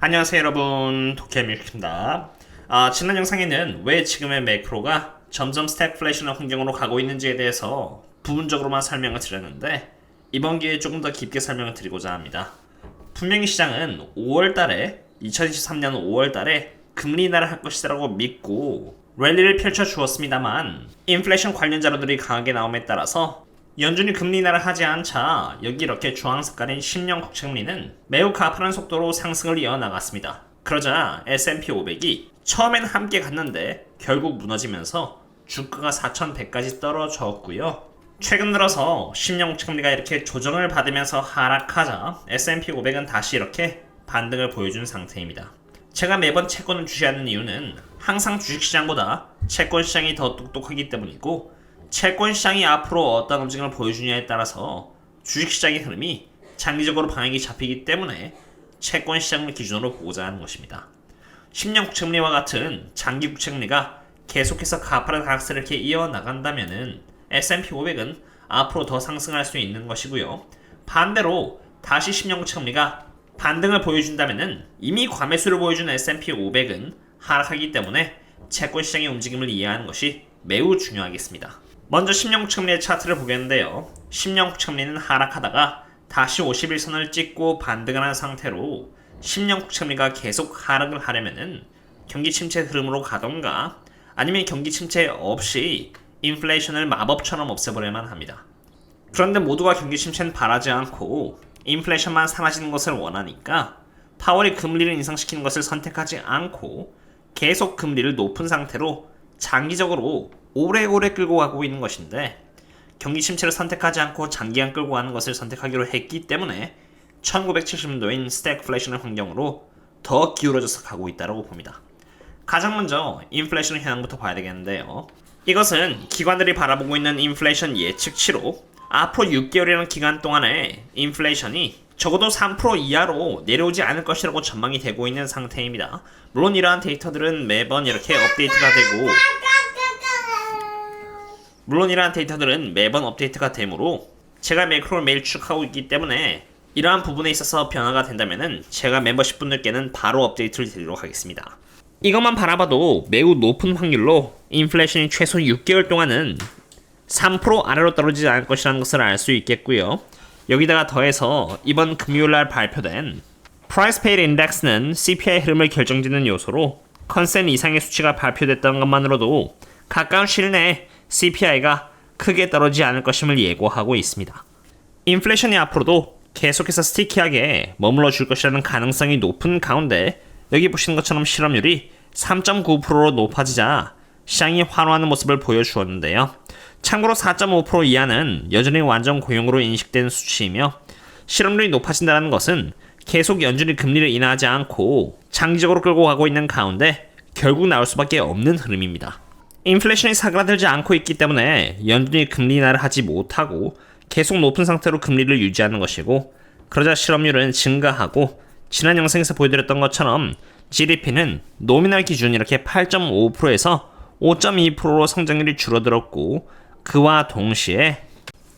안녕하세요 여러분, 도케밀크입니다. 지난 영상에는 왜 지금의 매크로가 점점 스태그플레이션 환경으로 가고 있는지에 대해서 부분적으로만 설명을 드렸는데, 이번 기회에 조금 더 깊게 설명을 드리고자 합니다. 분명히 시장은 2023년 5월달에 금리 인하를 할 것이라고 믿고 랠리를 펼쳐주었습니다만, 인플레이션 관련 자료들이 강하게 나옴에 따라서 연준이 금리 인하를 하지 않자 여기 이렇게 주황 색깔인 10년 국채금리는 매우 가파른 속도로 상승을 이어나갔습니다. 그러자 S&P 500이 처음엔 함께 갔는데 결국 무너지면서 주가가 4,100까지 떨어졌고요. 최근 들어서 10년 국채금리가 이렇게 조정을 받으면서 하락하자 S&P 500은 다시 이렇게 반등을 보여준 상태입니다. 제가 매번 채권을 주시하는 이유는 항상 주식시장보다 채권시장이 더 똑똑하기 때문이고, 채권시장이 앞으로 어떤 움직임을 보여주냐에 따라서 주식시장의 흐름이 장기적으로 방향이 잡히기 때문에 채권시장을 기준으로 보고자 하는 것입니다. 10년 국채금리와 같은 장기 국채금리가 계속해서 가파른 하락세를 이렇게 이어나간다면 S&P 500은 앞으로 더 상승할 수 있는 것이고요. 반대로 다시 10년 국채금리가 반등을 보여준다면 이미 과매수를 보여준 S&P 500은 하락하기 때문에 채권시장의 움직임을 이해하는 것이 매우 중요하겠습니다. 먼저 10년 국채금리의 차트를 보겠는데요. 10년 국채금리는 하락하다가 다시 51선을 찍고 반등을 한 상태로 10년 국채금리가 계속 하락을 하려면은 경기 침체 흐름으로 가던가 아니면 경기 침체 없이 인플레이션을 마법처럼 없애버려야만 합니다. 그런데 모두가 경기 침체는 바라지 않고 인플레이션만 사라지는 것을 원하니까 파월이 금리를 인상시키는 것을 선택하지 않고 계속 금리를 높은 상태로 장기적으로 오래오래 끌고 가고 있는 것인데, 경기 침체를 선택하지 않고 장기간 끌고 가는 것을 선택하기로 했기 때문에 1970년도인 스태그플레이션 환경으로 더 기울어져서 가고 있다고 봅니다. 가장 먼저 인플레이션 현황부터 봐야 되겠는데요. 이것은 기관들이 바라보고 있는 인플레이션 예측치로 앞으로 6개월이라는 기간 동안에 인플레이션이 적어도 3% 이하로 내려오지 않을 것이라고 전망이 되고 있는 상태입니다. 물론 이러한 데이터들은 매번 이렇게 업데이트가 되므로 제가 매크로를 매일 추적하고 있기 때문에 이러한 부분에 있어서 변화가 된다면 제가 멤버십 분들께는 바로 업데이트를 드리도록 하겠습니다. 이것만 바라봐도 매우 높은 확률로 인플레이션이 최소 6개월 동안은 3% 아래로 떨어지지 않을 것이라는 것을 알 수 있겠고요. 여기다가 더해서 이번 금요일날 발표된 Price Paid Index는 CPI 흐름을 결정짓는 요소로 컨센 이상의 수치가 발표됐던 것만으로도 가까운 시일 내에 CPI가 크게 떨어지지 않을 것임을 예고하고 있습니다. 인플레이션이 앞으로도 계속해서 스티키하게 머물러 줄 것이라는 가능성이 높은 가운데, 여기 보시는 것처럼 실업률이 3.9%로 높아지자 시장이 환호하는 모습을 보여주었는데요. 참고로 4.5% 이하는 여전히 완전 고용으로 인식된 수치이며, 실업률이 높아진다는 것은 계속 연준이 금리를 인하하지 않고 장기적으로 끌고 가고 있는 가운데 결국 나올 수밖에 없는 흐름입니다. 인플레이션이 사그라들지 않고 있기 때문에 연준이 금리 인하를 하지 못하고 계속 높은 상태로 금리를 유지하는 것이고, 그러자 실업률은 증가하고, 지난 영상에서 보여드렸던 것처럼 GDP는 노미널 기준 이렇게 8.5%에서 5.2%로 성장률이 줄어들었고, 그와 동시에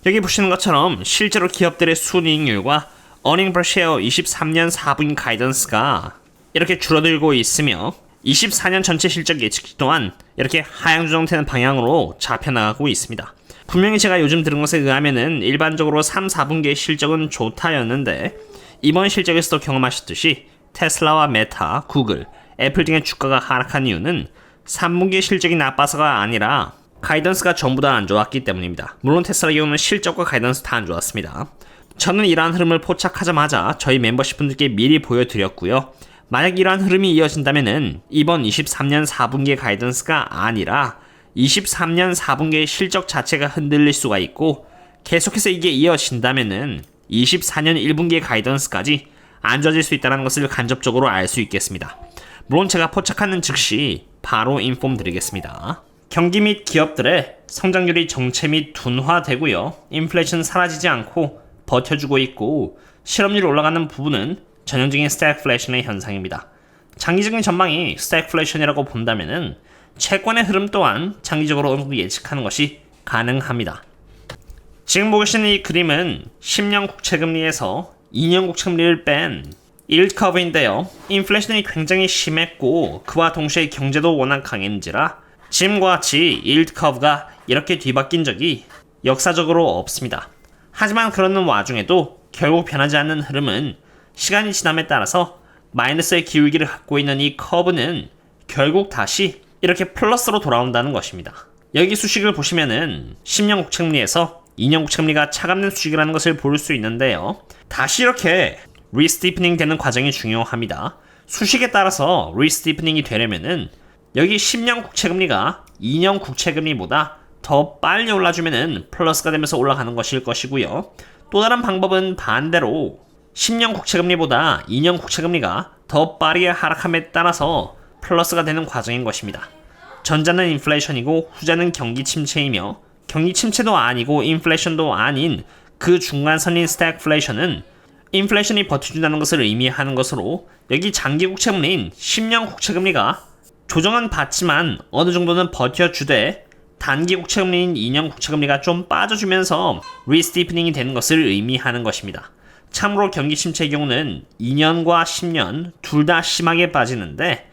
여기 보시는 것처럼 실제로 기업들의 순이익률과 earning per share 23년 4분기 가이던스가 이렇게 줄어들고 있으며, 24년 전체 실적 예측치 또한 이렇게 하향 조정되는 방향으로 잡혀나가고 있습니다. 분명히 제가 요즘 들은 것에 의하면은 일반적으로 3, 4분기의 실적은 좋다였는데, 이번 실적에서도 경험하셨듯이 테슬라와 메타, 구글, 애플 등의 주가가 하락한 이유는 3분기의 실적이 나빠서가 아니라 가이던스가 전부 다 안 좋았기 때문입니다. 물론 테슬라의 경우는 실적과 가이던스 다 안 좋았습니다. 저는 이러한 흐름을 포착하자마자 저희 멤버십 분들께 미리 보여드렸고요. 만약 이러한 흐름이 이어진다면 이번 23년 4분기의 가이던스가 아니라 23년 4분기의 실적 자체가 흔들릴 수가 있고, 계속해서 이게 이어진다면 24년 1분기의 가이던스까지 안 좋아질 수 있다는 것을 간접적으로 알 수 있겠습니다. 물론 제가 포착하는 즉시 바로 인폼 드리겠습니다. 경기 및 기업들의 성장률이 정체 및 둔화되고요. 인플레이션 사라지지 않고 버텨주고 있고, 실업률이 올라가는 부분은 전형적인 스태그플레이션의 현상입니다. 장기적인 전망이 스태그플레이션이라고 본다면은 채권의 흐름 또한 장기적으로 어느 정도 예측하는 것이 가능합니다. 지금 보시는 이 그림은 10년 국채금리에서 2년 국채금리를 뺀 yield curve인데요. 인플레이션이 굉장히 심했고 그와 동시에 경제도 워낙 강했는지라 지금과 같이 yield curve가 이렇게 뒤바뀐 적이 역사적으로 없습니다. 하지만 그러는 와중에도 결국 변하지 않는 흐름은 시간이 지남에 따라서 마이너스의 기울기를 갖고 있는 이 커브는 결국 다시 이렇게 플러스로 돌아온다는 것입니다. 여기 수식을 보시면은 10년 국채금리에서 2년 국채금리가 차감된 수식이라는 것을 볼 수 있는데요. 다시 이렇게 리스티프닝 되는 과정이 중요합니다. 수식에 따라서 리스티프닝이 되려면은 여기 10년 국채금리가 2년 국채금리보다 더 빨리 올라주면은 플러스가 되면서 올라가는 것일 것이고요. 또 다른 방법은 반대로 10년 국채금리보다 2년 국채금리가 더 빠르게 하락함에 따라서 플러스가 되는 과정인 것입니다. 전자는 인플레이션이고 후자는 경기 침체이며 경기 침체도 아니고 인플레이션도 아닌 그 중간선인 스태그플레이션은 인플레이션이 버텨준다는 것을 의미하는 것으로 여기 장기 국채금리인 10년 국채금리가 조정은 받지만 어느 정도는 버텨주되 단기 국채금리인 2년 국채금리가 좀 빠져주면서 리스티프닝이 되는 것을 의미하는 것입니다. 참고로 경기 침체의 경우는 2년과 10년 둘 다 심하게 빠지는데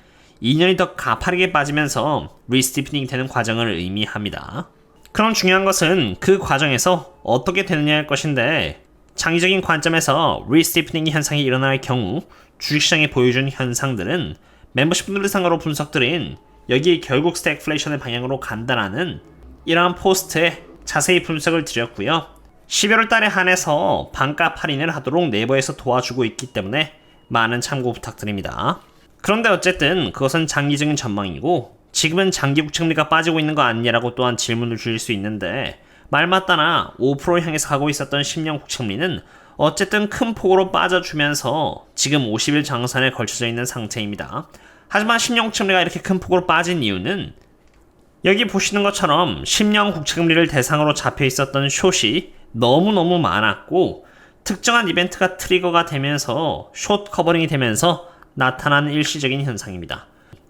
2년이 더 가파르게 빠지면서 리스티프닝이 되는 과정을 의미합니다. 그럼 중요한 것은 그 과정에서 어떻게 되느냐일 것인데 장기적인 관점에서 리스티프닝 현상이 일어날 경우 주식시장에 보여준 현상들은 멤버십 분들을 상으로 분석드린 여기 결국 스태그플레이션의 방향으로 간다라는 이러한 포스트에 자세히 분석을 드렸고요. 11월 달에 한해서 반값 할인을 하도록 네이버에서 도와주고 있기 때문에 많은 참고 부탁드립니다. 그런데 어쨌든 그것은 장기적인 전망이고 지금은 장기 국채금리가 빠지고 있는 거 아니냐라고 또한 질문을 주실 수 있는데 말 맞다나 5% 향해서 가고 있었던 10년 국채금리는 어쨌든 큰 폭으로 빠져주면서 지금 50일 장산에 걸쳐져 있는 상태입니다. 하지만 10년 국채금리가 이렇게 큰 폭으로 빠진 이유는 여기 보시는 것처럼 10년 국채금리를 대상으로 잡혀 있었던 숏이 너무너무 많았고 특정한 이벤트가 트리거가 되면서 숏 커버링이 되면서 나타나는 일시적인 현상입니다.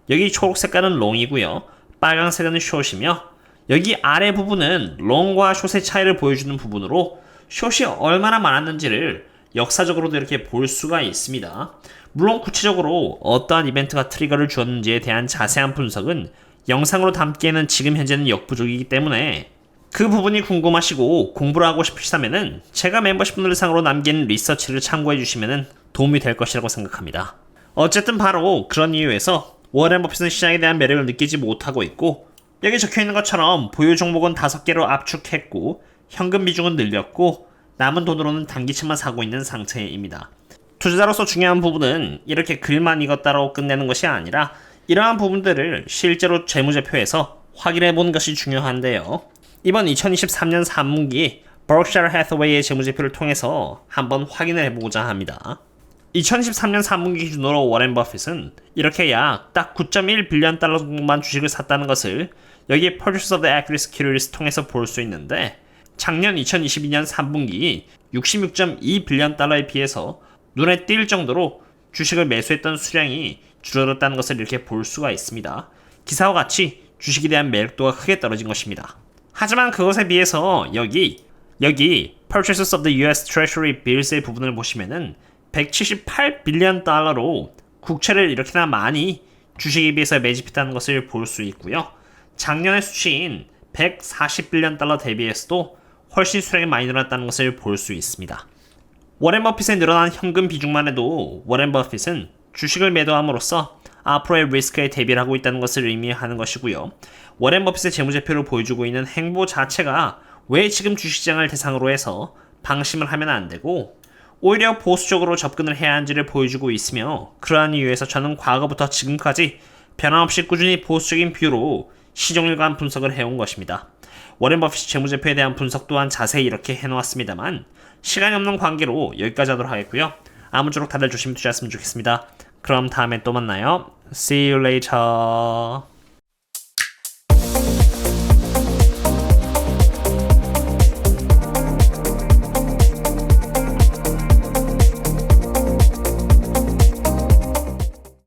여기 초록 색깔은 롱이고요. 빨간색은 숏이며 여기 아래 부분은 롱과 숏의 차이를 보여주는 부분으로 숏이 얼마나 많았는지를 역사적으로도 이렇게 볼 수가 있습니다. 물론 구체적으로 어떠한 이벤트가 트리거를 주었는지에 대한 자세한 분석은 영상으로 담기에는 지금 현재는 역부족이기 때문에 그 부분이 궁금하시고 공부를 하고 싶으시다면 제가 멤버십 분들 상으로 남긴 리서치를 참고해 주시면 도움이 될 것이라고 생각합니다. 어쨌든 바로 그런 이유에서 워렌 버핏은 시장에 대한 매력을 느끼지 못하고 있고 여기 적혀있는 것처럼 보유 종목은 5개로 압축했고 현금 비중은 늘렸고 남은 돈으로는 단기채만 사고 있는 상태입니다. 투자자로서 중요한 부분은 이렇게 글만 읽었다고 끝내는 것이 아니라 이러한 부분들을 실제로 재무제표에서 확인해보는 것이 중요한데요. 이번 2023년 3분기 버크셔 해서웨이의 재무제표를 통해서 한번 확인을 해보고자 합니다. 2023년 3분기 기준으로 워렌 버핏은 이렇게 약 딱 9.1 빌리언 달러 정도만 주식을 샀다는 것을 여기 Purchase of the Equity Securities 통해서 볼 수 있는데 작년 2022년 3분기 66.2 빌리언 달러에 비해서 눈에 띌 정도로 주식을 매수했던 수량이 줄어들었다는 것을 이렇게 볼 수가 있습니다. 기사와 같이 주식에 대한 매력도가 크게 떨어진 것입니다. 하지만 그것에 비해서 여기 Purchases of the US Treasury Bills의 부분을 보시면은 178 빌리언 달러로 국채를 이렇게나 많이 주식에 비해서 매집했다는 것을 볼 수 있고요. 작년의 수치인 140 빌리언 달러 대비해서도 훨씬 수량이 많이 늘어났다는 것을 볼 수 있습니다. 워렌 버핏의 늘어난 현금 비중만 해도 워렌 버핏은 주식을 매도함으로써 앞으로의 리스크에 대비를 하고 있다는 것을 의미하는 것이고요. 워렌 버핏의 재무제표를 보여주고 있는 행보 자체가 왜 지금 주식시장을 대상으로 해서 방심을 하면 안 되고 오히려 보수적으로 접근을 해야 하는지를 보여주고 있으며 그러한 이유에서 저는 과거부터 지금까지 변함없이 꾸준히 보수적인 뷰로 시종일관 분석을 해온 것입니다. 워렌 버핏 재무제표에 대한 분석 또한 자세히 이렇게 해놓았습니다만 시간이 없는 관계로 여기까지 하도록 하겠고요. 아무쪼록 다들 조심히 투자했으면 좋겠습니다. 그럼 다음에 또 만나요. See you later.